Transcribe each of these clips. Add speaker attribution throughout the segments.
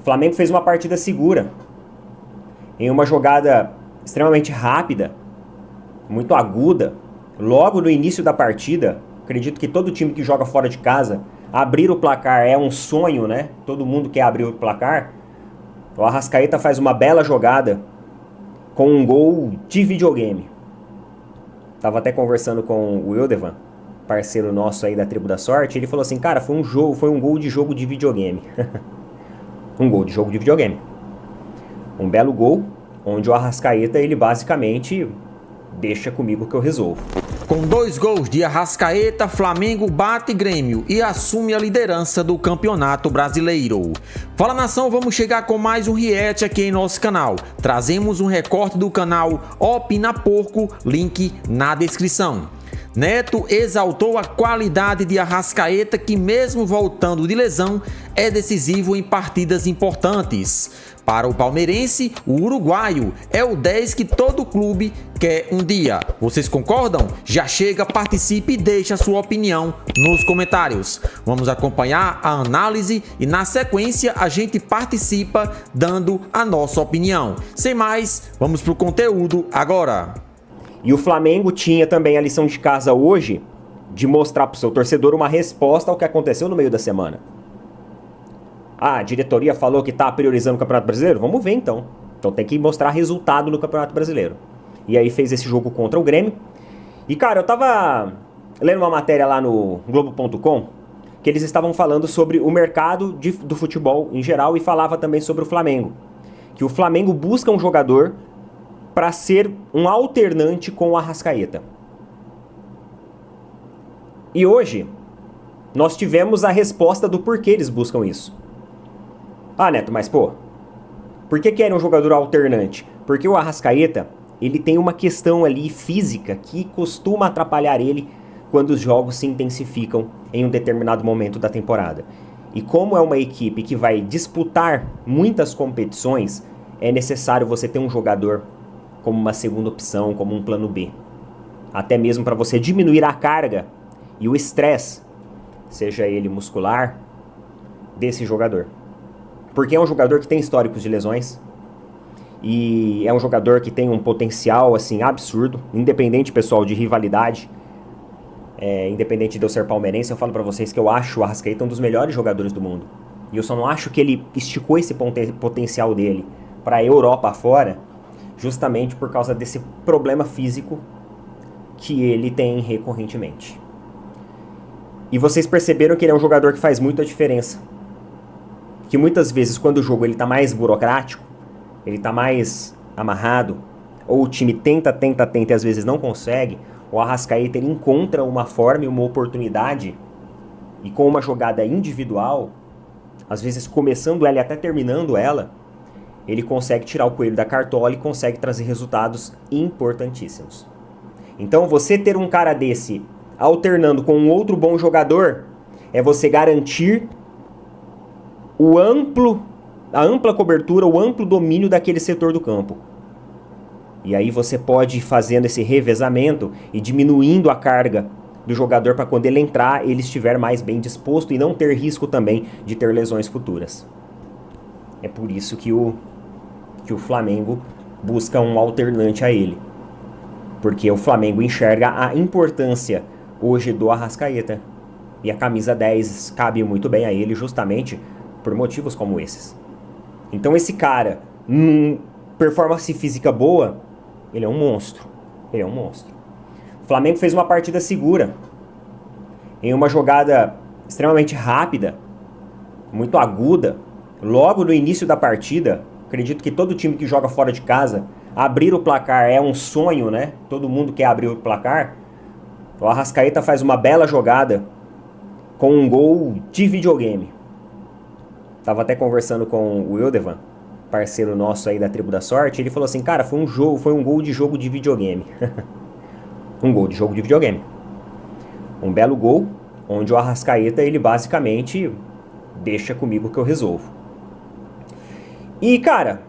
Speaker 1: O Flamengo fez uma partida segura, em uma jogada extremamente rápida, muito aguda, logo no início da partida. Acredito que todo time que joga fora de casa, abrir o placar é um sonho, né? Todo mundo quer abrir o placar. O Arrascaeta faz uma bela jogada com um gol de videogame. Tava até conversando com o Wildevan, parceiro nosso aí da Tribo da Sorte. Ele falou assim, cara, foi um gol de jogo de videogame. Um gol de jogo de videogame. Um belo gol, onde o Arrascaeta, ele basicamente deixa comigo que eu resolvo.
Speaker 2: Com 2 gols de Arrascaeta, Flamengo bate Grêmio e assume a liderança do Campeonato Brasileiro. Fala, nação, vamos chegar com mais um react aqui em nosso canal. Trazemos um recorte do canal Opina Porco, link na descrição. Neto exaltou a qualidade de Arrascaeta, que mesmo voltando de lesão, é decisivo em partidas importantes. Para o palmeirense, o uruguaio é o 10 que todo clube quer um dia. Vocês concordam? Já chega, participe e deixe a sua opinião nos comentários. Vamos acompanhar a análise e na sequência a gente participa dando a nossa opinião. Sem mais, vamos pro conteúdo agora.
Speaker 1: E o Flamengo tinha também a lição de casa hoje de mostrar para o seu torcedor uma resposta ao que aconteceu no meio da semana. A diretoria falou que está priorizando o Campeonato Brasileiro? Vamos ver então. Então tem que mostrar resultado no Campeonato Brasileiro. E aí fez esse jogo contra o Grêmio. E cara, eu tava lendo uma matéria lá no Globo.com que eles estavam falando sobre o mercado do futebol em geral e falava também sobre o Flamengo. Que o Flamengo busca um jogador para ser um alternante com o Arrascaeta. E hoje nós tivemos a resposta do porquê eles buscam isso. Ah, Neto, mas pô, por que querem um jogador alternante? Porque o Arrascaeta, ele tem uma questão ali física que costuma atrapalhar ele quando os jogos se intensificam em um determinado momento da temporada. E como é uma equipe que vai disputar muitas competições, é necessário você ter um jogador como uma segunda opção, como um plano B. Até mesmo para você diminuir a carga e o estresse, seja ele muscular, desse jogador. Porque é um jogador que tem históricos de lesões e é um jogador que tem um potencial assim absurdo, independente, pessoal, de rivalidade. Independente de eu ser palmeirense, eu falo pra vocês que eu acho o Arrascaeta um dos melhores jogadores do mundo. E eu só não acho que ele esticou esse potencial dele pra Europa afora, justamente por causa desse problema físico que ele tem recorrentemente. E vocês perceberam que ele é um jogador que faz muita diferença. Que muitas vezes, quando o jogo ele tá mais burocrático, ele tá mais amarrado, ou o time tenta e às vezes não consegue, o Arrascaeta ele encontra uma forma e uma oportunidade, e com uma jogada individual, às vezes começando ela e até terminando ela, ele consegue tirar o coelho da cartola e consegue trazer resultados importantíssimos. Então você ter um cara desse alternando com um outro bom jogador, é você garantir a ampla cobertura, o amplo domínio daquele setor do campo. E aí você pode ir fazendo esse revezamento e diminuindo a carga do jogador para quando ele entrar, ele estiver mais bem disposto e não ter risco também de ter lesões futuras. É por isso que o Flamengo busca um alternante a ele. Porque o Flamengo enxerga a importância hoje do Arrascaeta. E a camisa 10 cabe muito bem a ele justamente por motivos como esses. Então esse cara, performance física boa, ele é um monstro. Ele é um monstro. O Flamengo fez uma partida segura, em uma jogada extremamente rápida, muito aguda, logo no início da partida. Acredito que todo time que joga fora de casa, abrir o placar é um sonho, né? Todo mundo quer abrir o placar. O Arrascaeta faz uma bela jogada com um gol de videogame. Tava até conversando com o Wildevan, parceiro nosso aí da Tribo da Sorte. Ele falou assim, cara, foi um gol de jogo de videogame. Um gol de jogo de videogame. Um belo gol, onde o Arrascaeta, ele basicamente deixa comigo que eu resolvo. E, cara,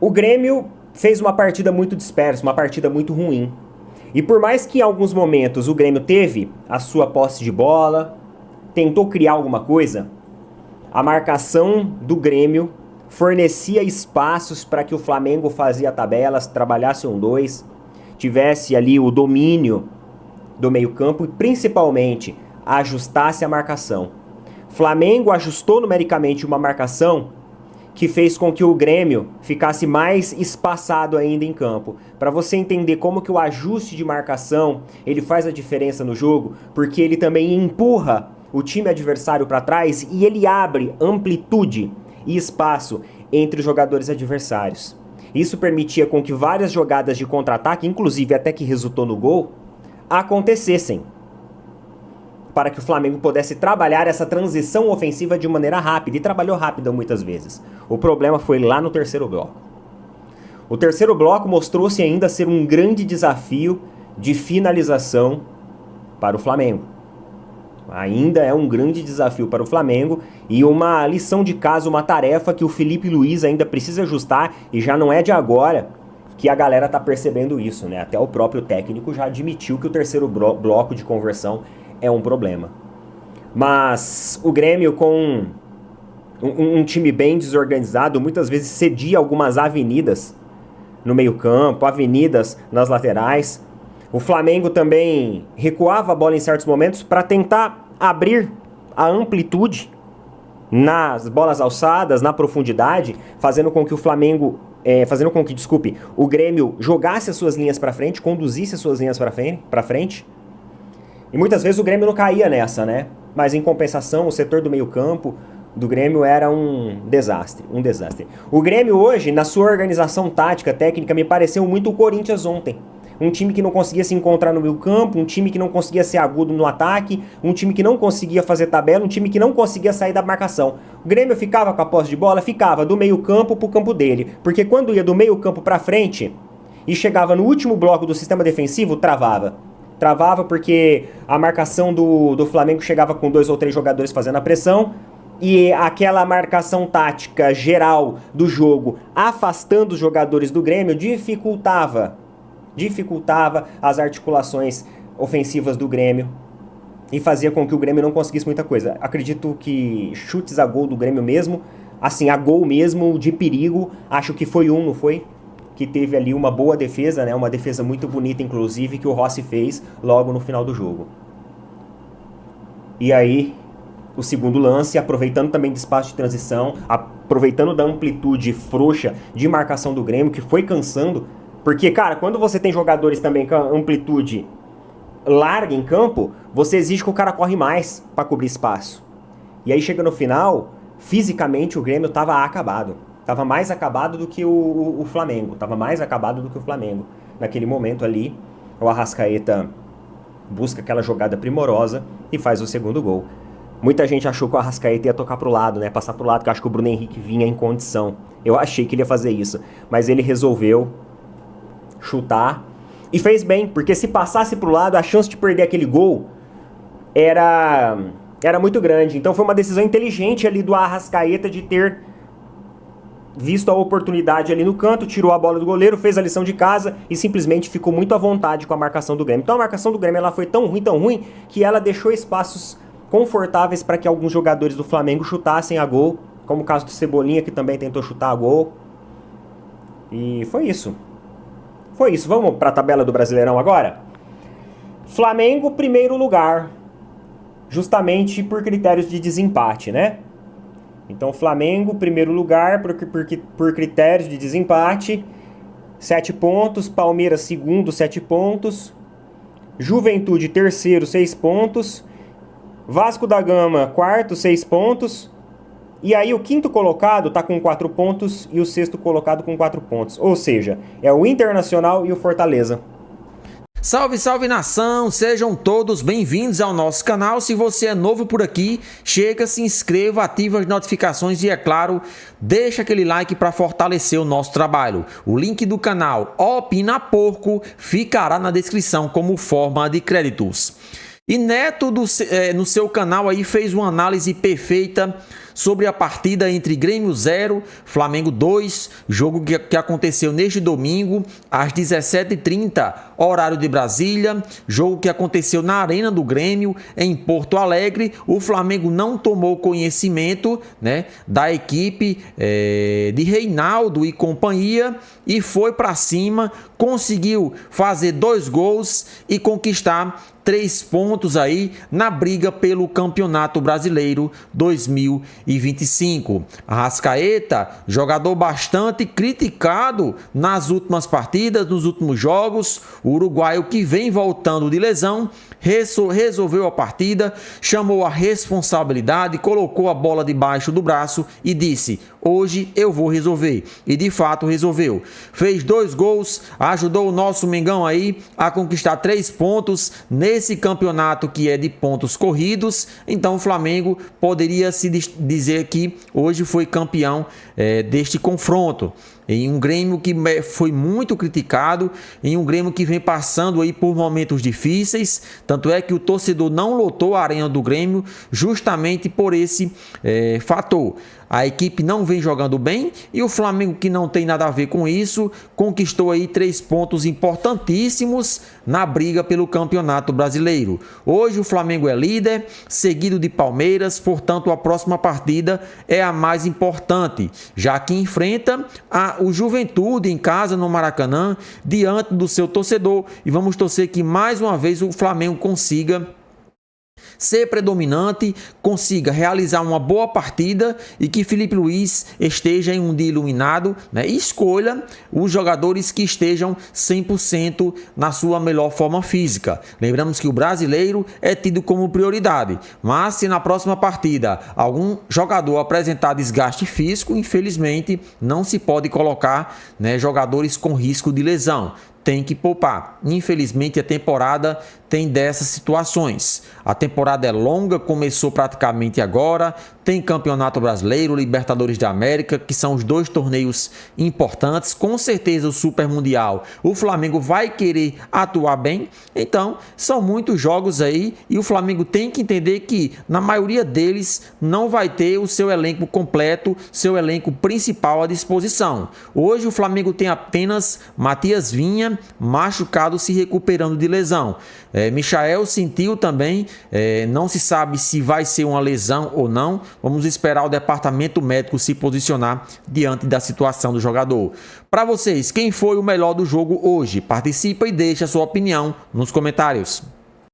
Speaker 1: o Grêmio fez uma partida muito dispersa, uma partida muito ruim. E por mais que em alguns momentos o Grêmio teve a sua posse de bola, tentou criar alguma coisa, a marcação do Grêmio fornecia espaços para que o Flamengo fazia tabelas, trabalhasse 1-2, tivesse ali o domínio do meio-campo e principalmente ajustasse a marcação. Flamengo ajustou numericamente uma marcação que fez com que o Grêmio ficasse mais espaçado ainda em campo. Para você entender como que o ajuste de marcação ele faz a diferença no jogo, porque ele também empurra o time adversário para trás e ele abre amplitude e espaço entre os jogadores adversários. Isso permitia com que várias jogadas de contra-ataque, inclusive até que resultou no gol, acontecessem, para que o Flamengo pudesse trabalhar essa transição ofensiva de maneira rápida, e trabalhou rápida muitas vezes. O problema foi lá no terceiro bloco. O terceiro bloco mostrou-se ainda ser um grande desafio de finalização para o Flamengo. Ainda é um grande desafio para o Flamengo e uma lição de casa, uma tarefa que o Felipe Luiz ainda precisa ajustar, e já não é de agora que a galera tá percebendo isso, né? Até o próprio técnico já admitiu que o terceiro bloco de conversão é um problema. Mas o Grêmio, com um time bem desorganizado, muitas vezes cedia algumas avenidas no meio-campo, avenidas nas laterais. O Flamengo também recuava a bola em certos momentos para tentar abrir a amplitude nas bolas alçadas, na profundidade, fazendo com que o Grêmio jogasse as suas linhas para frente, conduzisse as suas linhas para frente. E muitas vezes o Grêmio não caía nessa, né? Mas em compensação, o setor do meio-campo do Grêmio era um desastre. O Grêmio hoje, na sua organização tática, técnica, me pareceu muito o Corinthians ontem. Um time que não conseguia se encontrar no meio-campo, um time que não conseguia ser agudo no ataque, um time que não conseguia fazer tabela, um time que não conseguia sair da marcação. O Grêmio ficava com a posse de bola, ficava do meio-campo pro campo dele. Porque quando ia do meio-campo pra frente e chegava no último bloco do sistema defensivo, travava. Travava porque a marcação do Flamengo chegava com 2 ou 3 jogadores fazendo a pressão, e aquela marcação tática geral do jogo, afastando os jogadores do Grêmio, dificultava as articulações ofensivas do Grêmio e fazia com que o Grêmio não conseguisse muita coisa. Acredito que chutes a gol do Grêmio mesmo, assim, a gol mesmo de perigo, acho que foi não foi? Que teve ali uma boa defesa, né? Uma defesa muito bonita, inclusive, que o Rossi fez logo no final do jogo. E aí, o segundo lance, aproveitando também do espaço de transição, aproveitando da amplitude frouxa de marcação do Grêmio, que foi cansando. Porque, cara, quando você tem jogadores também com amplitude larga em campo, você exige que o cara corre mais para cobrir espaço. E aí chega no final, fisicamente o Grêmio tava acabado. Tava mais acabado do que o Flamengo. Naquele momento ali, o Arrascaeta busca aquela jogada primorosa e faz o segundo gol. Muita gente achou que o Arrascaeta ia tocar pro lado, né? Passar pro lado, que eu acho que o Bruno Henrique vinha em condição. Eu achei que ele ia fazer isso. Mas ele resolveu chutar e fez bem, porque se passasse pro lado, a chance de perder aquele gol era muito grande. Então foi uma decisão inteligente ali do Arrascaeta de ter visto a oportunidade ali no canto, tirou a bola do goleiro, fez a lição de casa e simplesmente ficou muito à vontade com a marcação do Grêmio. Então a marcação do Grêmio ela foi tão ruim, que ela deixou espaços confortáveis para que alguns jogadores do Flamengo chutassem a gol, como o caso do Cebolinha, que também tentou chutar a gol. E foi isso. Vamos para a tabela do Brasileirão agora? Flamengo, primeiro lugar, justamente por critérios de desempate, né? Então, Flamengo, primeiro lugar, por critérios de desempate, 7 pontos. Palmeiras, segundo, 7 pontos. Juventude, terceiro, 6 pontos. Vasco da Gama, quarto, 6 pontos. E aí o quinto colocado tá com 4 pontos e o sexto colocado com 4 pontos. Ou seja, é o Internacional e o Fortaleza.
Speaker 2: Salve, salve nação! Sejam todos bem-vindos ao nosso canal. Se você é novo por aqui, chega, se inscreva, ativa as notificações e, é claro, deixa aquele like para fortalecer o nosso trabalho. O link do canal Opina Porco ficará na descrição como forma de créditos. E Neto, no seu canal aí, fez uma análise perfeita sobre a partida entre Grêmio 0, Flamengo 2, jogo que aconteceu neste domingo às 17h30, horário de Brasília, jogo que aconteceu na Arena do Grêmio, em Porto Alegre. O Flamengo não tomou conhecimento, né, da equipe de Reinaldo e companhia e foi para cima, conseguiu fazer 2 gols e conquistar 3 pontos aí na briga pelo Campeonato Brasileiro 2025. Arrascaeta, jogador bastante criticado nas últimas partidas, nos últimos jogos, o uruguaio que vem voltando de lesão, resolveu a partida, chamou a responsabilidade, colocou a bola debaixo do braço e disse: hoje eu vou resolver. E de fato resolveu. Fez 2 gols, ajudou o nosso Mengão aí a conquistar 3 pontos nesse campeonato que é de pontos corridos. Então o Flamengo poderia se dizer que hoje foi campeão deste confronto. Em um Grêmio que foi muito criticado, em um Grêmio que vem passando aí por momentos difíceis, tanto é que o torcedor não lotou a Arena do Grêmio justamente por esse fator. A equipe não vem jogando bem e o Flamengo, que não tem nada a ver com isso, conquistou aí 3 pontos importantíssimos na briga pelo Campeonato Brasileiro. Hoje o Flamengo é líder, seguido de Palmeiras, portanto a próxima partida é a mais importante, já que enfrenta o Juventude em casa no Maracanã, diante do seu torcedor, e vamos torcer que mais uma vez o Flamengo consiga ser predominante, consiga realizar uma boa partida e que Felipe Luiz esteja em um dia iluminado, né, e escolha os jogadores que estejam 100% na sua melhor forma física. Lembramos que o brasileiro é tido como prioridade, mas se na próxima partida algum jogador apresentar desgaste físico, infelizmente não se pode colocar, né, jogadores com risco de lesão. Tem que poupar. Infelizmente a temporada tem dessas situações. A temporada é longa, começou praticamente agora, tem Campeonato Brasileiro, Libertadores da América, que são os 2 torneios importantes. Com certeza o Super Mundial, o Flamengo vai querer atuar bem. Então, são muitos jogos aí e o Flamengo tem que entender que na maioria deles não vai ter o seu elenco completo, seu elenco principal à disposição. Hoje o Flamengo tem apenas Matias Vinha, machucado, se recuperando de lesão. Michael sentiu também, não se sabe se vai ser uma lesão ou não. Vamos esperar o departamento médico se posicionar diante da situação do jogador. Para vocês, quem foi o melhor do jogo hoje? Participa e deixa a sua opinião nos comentários.